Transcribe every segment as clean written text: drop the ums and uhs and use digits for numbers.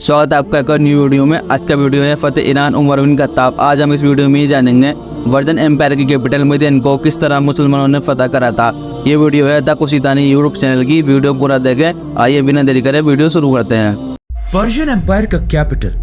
स्वागत है आपका एक और न्यू वीडियो में। आज का वीडियो है फतेह ईरान उमर बिन खत्ताब। आज हम इस वीडियो में ये जानेंगे वर्जन एम्पायर की कैपिटल मदीन को किस तरह मुसलमानों ने फतह करा था। ये वीडियो है द कुशितानी यूट्यूब चैनल की। वीडियो पूरा देखें। आइए बिना देरी करे वीडियो शुरू करते हैं। पर्शियन एम्पायर का कैपिटल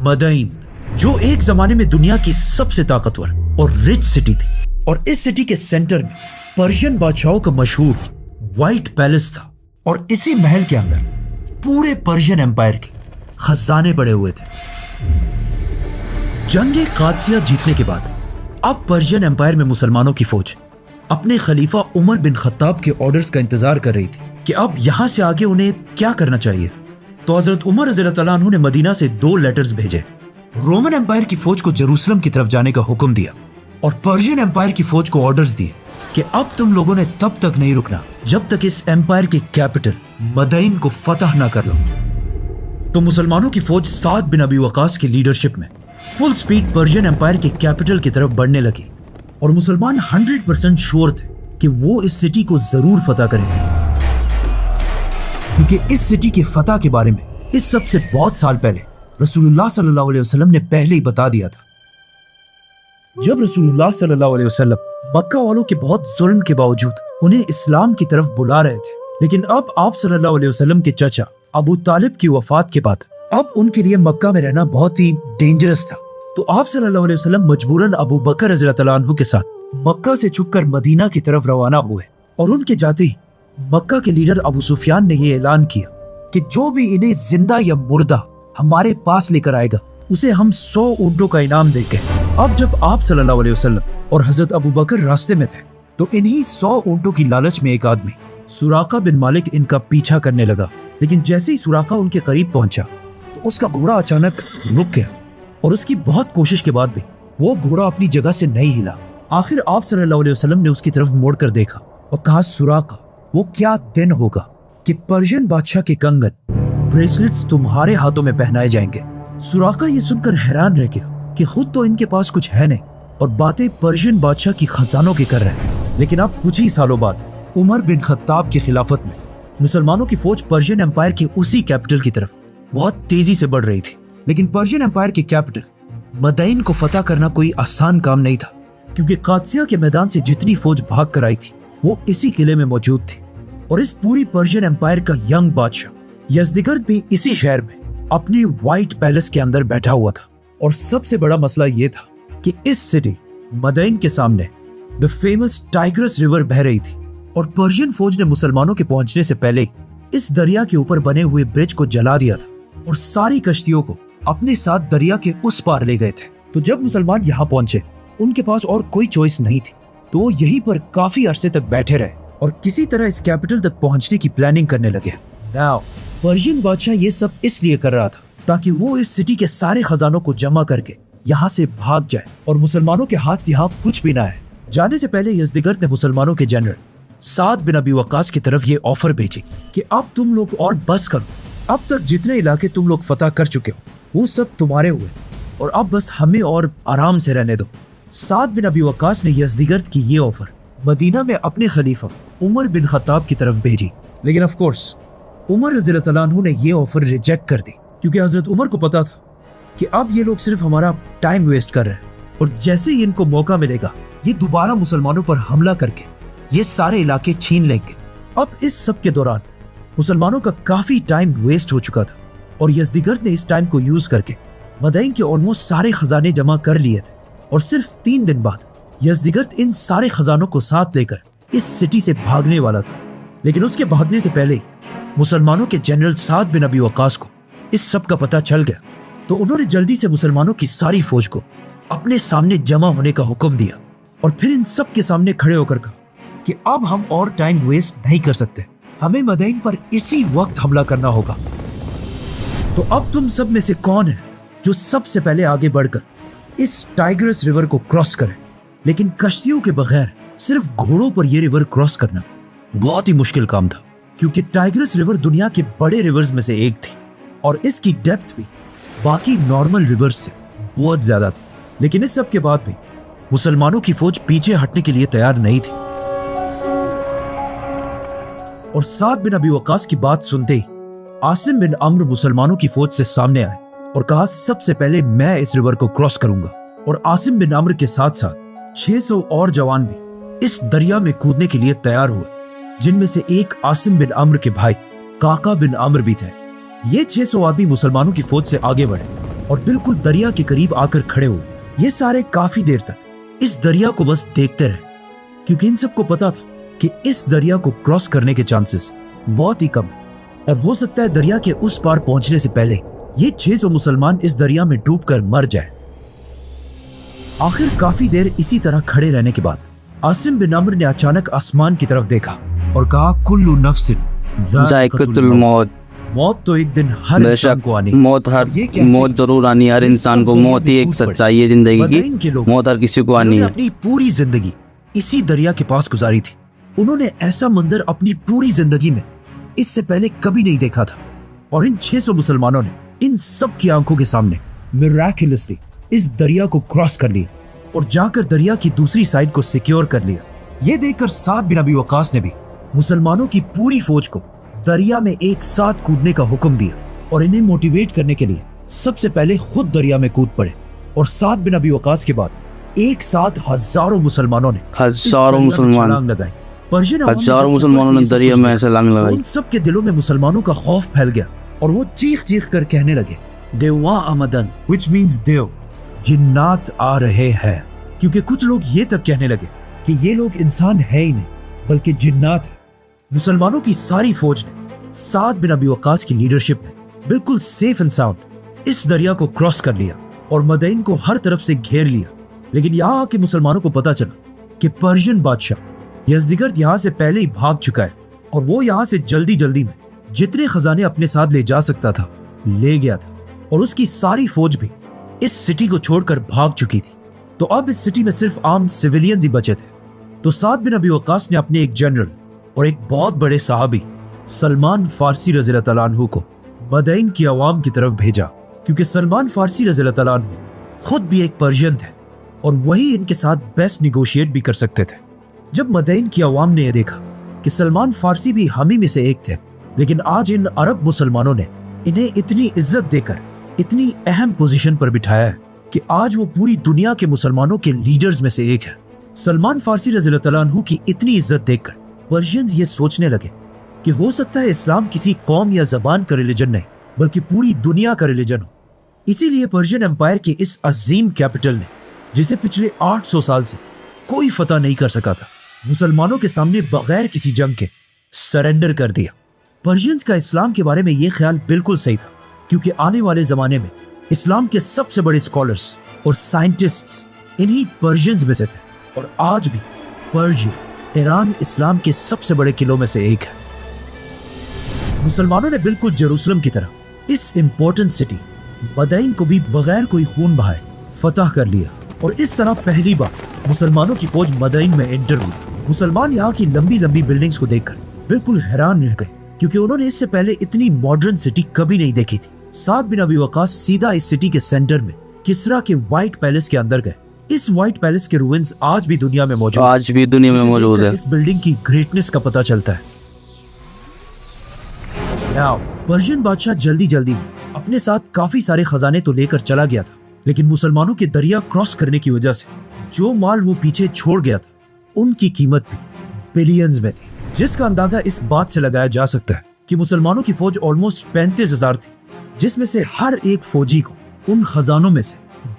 मदईन, जो एक जमाने में दुनिया की सबसे ताकतवर और रिच सिटी थी, और इस सिटी के सेंटर में पर्शियन बादशाहों का मशहूर व्हाइट पैलेस था, और इसी महल के अंदर पूरे पर्शियन एम्पायर के खजाने पड़े हुए थे। जंगे कादसिया जीतने के बाद अब पर्शियन एम्पायर में मुसलमानों की फौज अपने खलीफा उमर बिन खत्ताब के ऑर्डर्स का इंतजार कर रही थी कि अब यहां से आगे उन्हें क्या करना चाहिए। तो हजरत उमर रज़ियल्लाहु तआला अन्हु ने मदीना से 2 लेटर्स भेजे। रोमन एम्पायर की फौज को जेरूसलम की तरफ जाने का हुक्म दिया, और पर्शियन एम्पायर की फौज को ऑर्डर्स दिए कि अब तुम लोगों ने तब तक नहीं रुकना जब तक इस एम्पायर के कैपिटल मदईन को फतह ना कर लो। तो मुसलमानों की फौज साद बिन अबी वकास की लीडरशिप में फुल स्पीड पर्शियन एम्पायर के कैपिटल की तरफ बढ़ने लगी, और मुसलमान 100% श्योर थे कि वो इस सिटी को जरूर फतह करेंगे, क्योंकि इस सिटी के फतह के बारे में इस सब से बहुत साल पहले रसूलुल्लाह सल्लल्लाहु अलैहि वसल्लम ने पहले ही बता दिया था। जब रसूलुल्लाह सल्लल्लाहु अलैहि वसल्लम मक्का वालों के बहुत जुल्म के बावजूद उन्हें इस्लाम की तरफ बुला रहे थे, लेकिन अब आप सल्लल्लाहु अलैहि वसल्लम के चचा अबू तालिब की वफात के बाद अब उनके लिए मक्का में रहना बहुत ही डेंजरस था। तो आप सल्लल्लाहु अलैहि वसल्लम मजबूरन अबू बकर रज़ियल्लाहु तआला अन्हु के साथ मक्का से छुपकर मदीना की तरफ रवाना हुए, और उनके जाते ही मक्का के लीडर अबू सुफियान ने यह ऐलान किया कि जो भी इन्हें जिंदा या मुर्दा हमारे पास लेकर आएगा उसे हम 100 ऊंटों का इनाम देंगे। अब जब आप सल्लल्लाहु अलैहि वसल्लम और हजरत अबू बकर रास्ते में थे, तो इन्हीं 100 ऊंटों की लालच में एक आदमी सुराका बिन मालिक इनका पीछा करने लगा। लेकिन जैसे ही सुराका उनके करीब पहुंचा तो उसका घोड़ा अचानक रुक गया, और उसकी बहुत कोशिश के बाद भी वो घोड़ा अपनी जगह से नहीं हिला। आखिर आप सल्लल्लाहु अलैहि वसल्लम ने उसकी तरफ मुड़कर देखा और कहा, सुराका, वो क्या दिन होगा कि पर्शियन बादशाह के कंगन ब्रेसलेट्स तुम्हारे हाथों में पहनाए जाएंगे। सुराका ये सुनकर हैरान रह गया कि खुद तो इनके पास कुछ है नहीं, और बातें पर्शियन बादशाह की खजानों की कर रहे हैं। लेकिन अब कुछ ही सालों बाद उमर बिन खत्ताब की खिलाफत में मुसलमानों की फौज पर्शियन एम्पायर के उसी कैपिटल की तरफ बहुत तेजी से बढ़ रही थी। लेकिन पर्शियन एम्पायर के कैपिटल मदईन को फतह करना कोई आसान काम नहीं था, क्योंकि कादसिया के मैदान से जितनी फौज भाग कर आई थी वो इसी किले में मौजूद थी, और इस पूरी पर्शियन एम्पायर का यंग बादशाह यज़दिगर्द भी इसी शहर में अपने व्हाइट पैलेस के अंदर बैठा हुआ था। और सबसे बड़ा मसला ये था कि इस सिटी मदईन के सामने द फेमस टाइग्रस रिवर बह रही थी, और पर्शियन फौज ने मुसलमानों के पहुंचने से पहले इस दरिया के ऊपर बने हुए ब्रिज को जला दिया था, और सारी कश्तियों को अपने साथ दरिया के उस पार ले गए थे। तो जब मुसलमान यहाँ पहुंचे, उनके पास और कोई चॉइस नहीं थी, तो वो यहीं पर काफी अरसे तक बैठे रहे और किसी तरह इस कैपिटल तक पहुंचने की प्लानिंग करने लगे। नाउ पर्शियन बादशाह ये सब इसलिए कर रहा था ताकि वो इस सिटी के सारे खजानों को जमा करके यहाँ से भाग जाए, और मुसलमानों के हाथ यहाँ कुछ भी ना है। जाने से पहले यज़दिगर्द ने मुसलमानों के जनरल साद बिन अबी वकास की तरफ ये ऑफर भेजी कि अब तुम लोग और बस करो, अब तक जितने इलाके तुम लोग फतह कर चुके हो वो सब तुम्हारे हुए, और अब बस हमें और आराम से रहने दो। साद बिन अबी वकास ने यज़दिगर्द की ये ऑफर मदीना में अपने खलीफा उमर बिन खत्ताब की तरफ भेजी, लेकिन ऑफ कोर्स उमर रज़ियल्लाहु तआला अन्हु ने ये ऑफर रिजेक्ट कर दी, क्योंकि हजरत उमर को पता था कि अब ये लोग सिर्फ हमारा टाइम वेस्ट कर रहे हैं, और जैसे ही इनको मौका मिलेगा ये दोबारा मुसलमानों पर हमला करके ये सारे इलाके छीन लेंगे। अब इस सब के दौरान मुसलमानों का काफी टाइम वेस्ट हो चुका था, और यज़दिगर्द ने इस टाइम को यूज करके मदईन के ऑलमोस्ट सारे खजाने जमा कर लिए थे, और सिर्फ 3 दिन बाद यज़दिगर्द इन सारे खजानों को साथ लेकर इस सिटी से भागने वाला था। लेकिन उसके भागने से पहले ही मुसलमानों के जनरल साद बिन अबी वकास को इस सब का पता चल गया, तो उन्होंने जल्दी से मुसलमानों की सारी फौज को अपने सामने जमा होने का हुक्म दिया, और फिर इन सब के सामने खड़े होकर कहा कि अब हम और टाइम वेस्ट नहीं कर सकते, हमें मदईन पर इसी वक्त हमला करना होगा। तो अब तुम सब में से कौन है जो सबसे पहले आगे बढ़कर इस टाइग्रस रिवर को क्रॉस करे? लेकिन कश्तियों के बगैर सिर्फ घोड़ों पर यह रिवर क्रॉस करना बहुत ही मुश्किल काम था, क्योंकि टाइग्रस रिवर दुनिया के बड़े रिवर्स में से एक थी, और इसकी डेप्थ भी बाकी नॉर्मल रिवर्स से बहुत ज्यादा थी। लेकिन इस सब के बाद भी मुसलमानों की फौज पीछे हटने के लिए तैयार नहीं थी, और साद बिन अबी वकास की बात सुनते ही आसिम बिन अम्र मुसलमानों की फौज से सामने आए और कहा सबसे पहले मैं इस रिवर को क्रॉस करूंगा। और आसिम बिन अम्र के साथ साथ 600 और जवान भी इस दरिया में कूदने के लिए तैयार हुए, जिनमें से एक आसिम बिन अम्र के भाई काका बिन अम्र भी थे। ये 600 आदमी मुसलमानों की फौज से आगे बढ़े और बिल्कुल दरिया के करीब आकर खड़े हुए। ये सारे काफी देर तक इस दरिया को बस देखते रहे, क्योंकि इन सबको पता था कि इस दरिया को क्रॉस करने के चांसेस बहुत ही कम है और हो सकता है दरिया के उस पार पहुंचने से पहले ये 600 मुसलमान इस दरिया में डूबकर मर जाए। आखिर काफी देर इसी तरह खड़े रहने के बाद आसिम बिन अम्र ने अचानक आसमान की तरफ देखा और कहा कुल्लु नफ्सिन जायक़तुल मौत, मौत तो एक दिन हर इंसान को आनी। मौत मौत जरूर आनी, हर इंसान को मौत ही एक सच्चाई है जिंदगी की, मौत हर किसी को आनी है। अपनी पूरी जिंदगी इसी दरिया के पास गुजारी थी। उन्होंने ऐसा मंजर अपनी पूरी जिंदगी में इससे पहले कभी नहीं देखा था और इन 600 मुसलमानों ने इन सब की आंखों के सामने मिराकुलसली इस दरिया को क्रॉस कर लिया और जाकर दरिया की दूसरी साइड को सिक्योर कर लिया। ये देखकर साद बिन अबी वक्कास ने भी मुसलमानों की पूरी फौज को दरिया में एक साथ कूदने का हुक्म दिया और इन्हें मोटिवेट करने के लिए सबसे पहले खुद दरिया में कूद पड़े। और साद बिन अबी वक्कास के बाद एक साथ हजारों मुसलमानों ने छलांग लगाई। हजारों मुसलमानों ने दरिया में छलांग लगाई। उन सब के दिलों में मुसलमानों का खौफ फैल गया और वो चीख चीख कर कहने लगे देवा आमदन, which means देव, जिन्नात आ रहे हैं। क्योंकि कुछ लोग ये तक कहने लगे कि ये लोग इंसान है ही नहीं बल्कि जिन्नात है। मुसलमानों की सारी फौज ने साद बिन अबी वक्कास की लीडरशिप में बिल्कुल सेफ एंड साउंड इस दरिया को क्रॉस कर लिया और मदईन को हर तरफ से घेर लिया। लेकिन यहाँ आके मुसलमानों को पता चला कि पर्शियन बादशाह यज़दिगर्द यहाँ से पहले ही भाग चुका है और वो यहाँ से जल्दी जल्दी में जितने खजाने अपने साथ ले जा सकता था ले गया था और उसकी सारी फौज भी इस सिटी को छोड़कर भाग चुकी थी। तो अब इस सिटी में सिर्फ आम सिविलियंस ही बचे थे। तो साद बिन अबी वक्कास ने अपने एक जनरल और एक बहुत बड़े सहाबी सलमान फारसी रज़ियल्लाहु तआला अन्हु को मदईन की आवाम की तरफ भेजा, क्योंकि सलमान फारसी रज़ियल्लाहु तआला अन्हु खुद भी एक पर्शियन थे और वही इनके साथ बेस्ट निगोशिएट भी कर सकते थे। जब मदईन की आवाम ने यह देखा कि सलमान फारसी भी हम ही में से एक थे, लेकिन आज इन अरब मुसलमानों ने इन्हें इतनी इज्जत देकर इतनी अहम पोजीशन पर बिठाया है कि आज वो पूरी दुनिया के मुसलमानों के लीडर्स में से एक है। सलमान फारसी रज़ियल्लाहु तआला अन्हु की इतनी इज्जत देखकर पर्शियंस ये सोचने लगे कि हो सकता है इस्लाम किसी कौम या जबान का रिलीजन नहीं बल्कि पूरी दुनिया का रिलीजन हो। इसीलिए पर्शियन एम्पायर के इस अजीम कैपिटल ने, जिसे पिछले 800 साल से कोई फतह नहीं कर सका था, मुसलमानों के सामने बगैर किसी जंग के सरेंडर कर दिया। पर्शियंस का इस्लाम के बारे में ये ख्याल बिल्कुल सही था, क्योंकि आने वाले जमाने में इस्लाम के सबसे बड़े स्कॉलर्स और साइंटिस्ट्स इन्हीं पर्शियंस में से थे और आज भी पर्शिया, ईरान इस्लाम के सबसे बड़े किलों में से एक है। मुसलमानों ने बिल्कुल जेरूसलम की तरह इस इंपॉर्टेंट सिटी मदईन को भी बगैर कोई खून बहाए फतह कर लिया और इस तरह पहली बार मुसलमानों की फौज मदईन में एंटर हुई। मुसलमान यहाँ की लंबी लंबी बिल्डिंग्स को देखकर बिल्कुल हैरान रह गए, क्योंकि उन्होंने इससे पहले इतनी मॉडर्न सिटी कभी नहीं देखी थी। साद बिन अबी वक्कास सीधा इस सिटी के सेंटर में किसरा के व्हाइट पैलेस के अंदर गए। इस व्हाइट पैलेस के रूइंस आज भी दुनिया में मौजूद है। इस बिल्डिंग की ग्रेटनेस का पता चलता है। नाउ पर्शियन बादशाह जल्दी जल्दी में अपने साथ काफी सारे खजाने तो लेकर चला गया था, लेकिन मुसलमानों के दरिया क्रॉस करने की वजह से जो माल वो पीछे छोड़ गया था उनकी कीमत भी बिलियंस में थी, जिसका अंदाजा इस बात से लगाया जा सकता है कि मुसलमानों की फौज ऑलमोस्ट 35,000 थी, जिसमें से हर एक फौजी को उन खजानों में से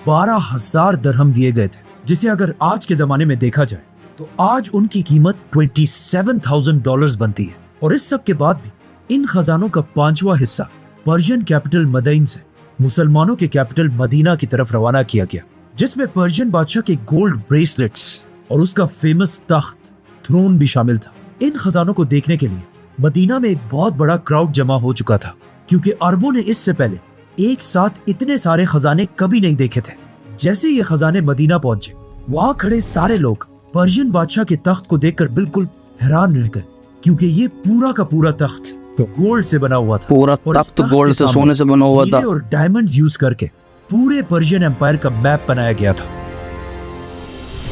12,000 दरहम दिए गए थे, जिसे अगर आज के जमाने में देखा जाए तो आज उनकी कीमत $27,000 बनती है। और इस सब के बाद भी इन खजानों का 5वां हिस्सा पर्शियन कैपिटल मदईन से मुसलमानों के कैपिटल मदीना की तरफ रवाना किया गया, जिसमें पर्शियन बादशाह के गोल्ड ब्रेसलेट्स और उसका फेमस तख्त थ्रोन भी शामिल था। इन खजानों को देखने के लिए मदीना में एक बहुत बड़ा क्राउड जमा हो चुका था, क्योंकि अरबों ने इससे पहले एक साथ इतने सारे खजाने कभी नहीं देखे थे। जैसे ये खजाने मदीना पहुंचे, वहां खड़े सारे लोग पर्शियन बादशाह के तख्त को देखकर बिल्कुल हैरान रह गए, क्योंकि ये पूरा का पूरा तख्त गोल्ड से बना हुआ था। पूरा तख्त गोल्ड से, सोने से बना हुआ था और डायमंड्स यूज करके पूरे पर्शियन एम्पायर का मैप बनाया गया था।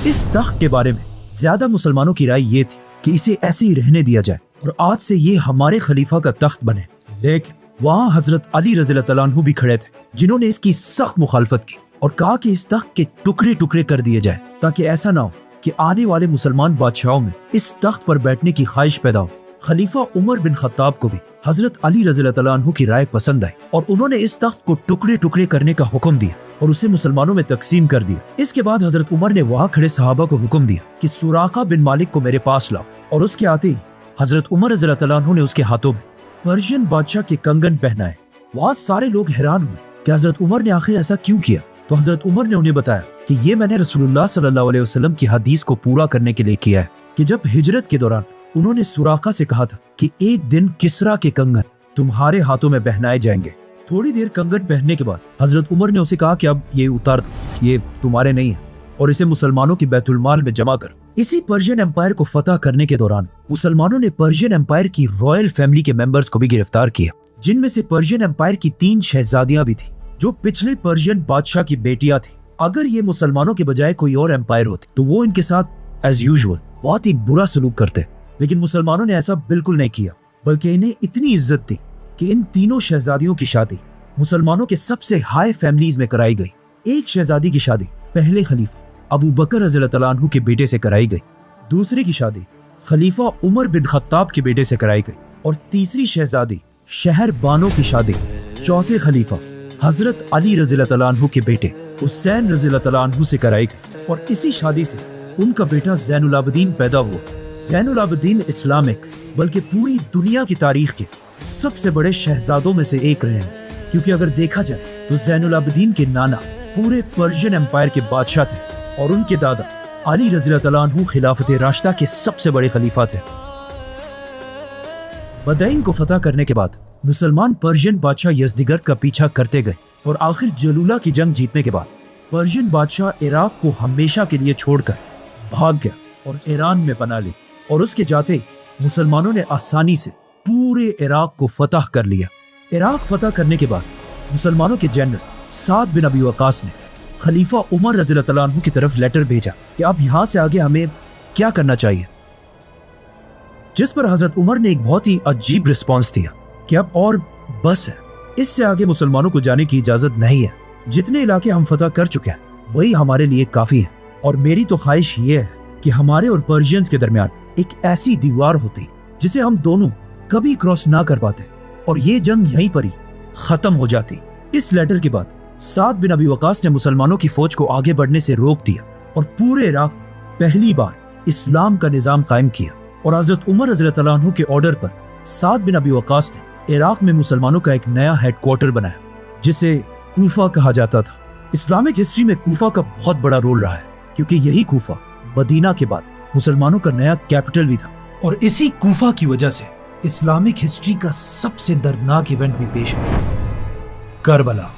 इस तख्त के बारे में ज्यादा मुसलमानों की राय ये थी कि इसे ऐसे ही रहने दिया जाए और आज से ये हमारे खलीफा का तख्त बने। लेकिन वहाँ हजरत अली रज़ियल्लाहु तआला अन्हु भी खड़े थे, जिन्होंने इसकी सख्त मुखालफत की और कहा कि इस तख्त के टुकड़े टुकड़े कर दिए जाए, ताकि ऐसा ना हो कि आने वाले मुसलमान बादशाहों में इस तख्त पर बैठने की ख्वाहिश पैदा हो। खलीफा उमर बिन खत्ताब को भी हजरत अली रज़ियल्लाहु तआला अन्हु की राय पसंद आई और उन्होंने इस तख्त को टुकड़े टुकड़े करने का हुक्म दिया और उसे मुसलमानों में तकसीम कर दिया। इसके बाद हजरत उमर ने वहाँ खड़े सहाबा को हुक्म दिया कि सुराका बिन मालिक को मेरे पास लाओ, और उसके आते ही हजरत उमर रज़ियल्लाहु तआला अन्हु ने उसके हाथों में पर्शियन बादशाह के कंगन पहनाए। वहाँ सारे लोग हैरान हुए कि हजरत उमर ने आखिर ऐसा क्यों किया। तो हजरत उमर ने उन्हें बताया कि ये मैंने रसूलुल्लाह सल्लल्लाहु अलैहि वसल्लम की हदीस को पूरा करने के लिए किया है कि जब हिजरत के दौरान उन्होंने सुराका से कहा था कि एक दिन किसरा के कंगन तुम्हारे हाथों में पहनाए जाएंगे। थोड़ी देर कंगन पहनने के बाद हजरत उमर ने उसे कहा कि अब ये उतार दो, ये तुम्हारे नहीं है, और इसे मुसलमानों की बैतुल माल में जमा कर। इसी पर्शियन एम्पायर को फतह करने के दौरान मुसलमानों ने पर्शियन एम्पायर की रॉयल फैमिली के मेंबर्स को भी गिरफ्तार किया, जिनमें से पर्शियन एम्पायर की 3 शहजादियां भी थी जो पिछले पर्शियन बादशाह की बेटियां थी। अगर ये मुसलमानों के बजाय कोई और एम्पायर होती तो वो इनके साथ एज यूजुअल बहुत ही बुरा सलूक करते, लेकिन मुसलमानों ने ऐसा बिल्कुल नहीं किया, बल्कि इन्हें इतनी इज्जत दी कि इन तीनों शहजादियों की शादी मुसलमानों के सबसे हाई फैमिलीज में कराई गई। एक शहजादी की शादी पहले खलीफा अबू बकर रज़ियल्लाहु तआला अन्हु के बेटे से कराई गई, दूसरी की शादी खलीफा उमर बिन खत्ताब के बेटे से कराई गई, और तीसरी शहजादी शहर बानो की शादी चौथे खलीफा हजरत अली रज़ियल्लाहु तआला अन्हु के बेटे हुसैन रज़ियल्लाहु तआला अन्हु से कराई गई, और इसी शादी से उनका बेटा ज़ैनुल आबिदीन पैदा हुआ। ज़ैनुल आबिदीन इस्लामिक बल्कि पूरी दुनिया की तारीख के सबसे बड़े शहजादों में से एक रहे हैं, क्योंकि अगर देखा जाए तो ज़ैनुल आबिदीन के नाना पूरे पर्शियन एम्पायर के बादशाह थे और उनके दादा अली रज़ियल्लाहु तआला अन्हु खिलाफत राशिदा के सबसे बड़े खलीफा थे। बदैन को फतह करने के बाद मुसलमान पर्शियन बादशाह यज़दिगर्द का पीछा करते गए और आखिर जलूला की जंग जीतने के बाद पर्शियन बादशाह इराक को हमेशा के लिए छोड़कर भाग गया और ईरान में पनाह ली, और उसके जाते ही मुसलमानों ने आसानी से पूरे इराक को फतह कर लिया। इराक फतह करने के बाद मुसलमानों के जनरल साद बिन अबी वकास ने खलीफा उमर रज़ियल्लाहु तआला अन्हु की तरफ लेटर भेजा कि अब यहाँ से आगे हमें क्या करना चाहिए, जिस पर हजरत उमर ने एक बहुत ही अजीब रिस्पॉन्स दिया कि अब और बस है, इससे आगे मुसलमानों को जाने की इजाजत नहीं है। जितने इलाके हम फतह कर चुके हैं वही हमारे लिए काफी है, और मेरी तो ख्वाहिश ये है कि हमारे और पर्शियंस के दरमियान एक ऐसी दीवार होती जिसे हम दोनों कभी क्रॉस ना कर पाते, और ये जंग यहीं पर ही खत्म हो जाती। इस लेटर के बाद साद बिन अबी वकास ने मुसलमानों की फौज को आगे बढ़ने से रोक दिया और पूरे इराक में पहली बार इस्लाम का निजाम कायम किया, और हजरत उमर रज़ियल्लाहु तआला अन्हु के ऑर्डर पर साद बिन अबी वकास ने इराक में मुसलमानों का एक नया हेडक्वार्टर बनाया, जिसे कूफा कहा जाता था। इस्लामिक हिस्ट्री में कूफा का बहुत बड़ा रोल रहा है, क्योंकि यही कूफा मदीना के बाद मुसलमानों का नया कैपिटल भी था, और इसी कूफा की वजह से इस्लामिक हिस्ट्री का सबसे दर्दनाक इवेंट भी पेश है, करबला।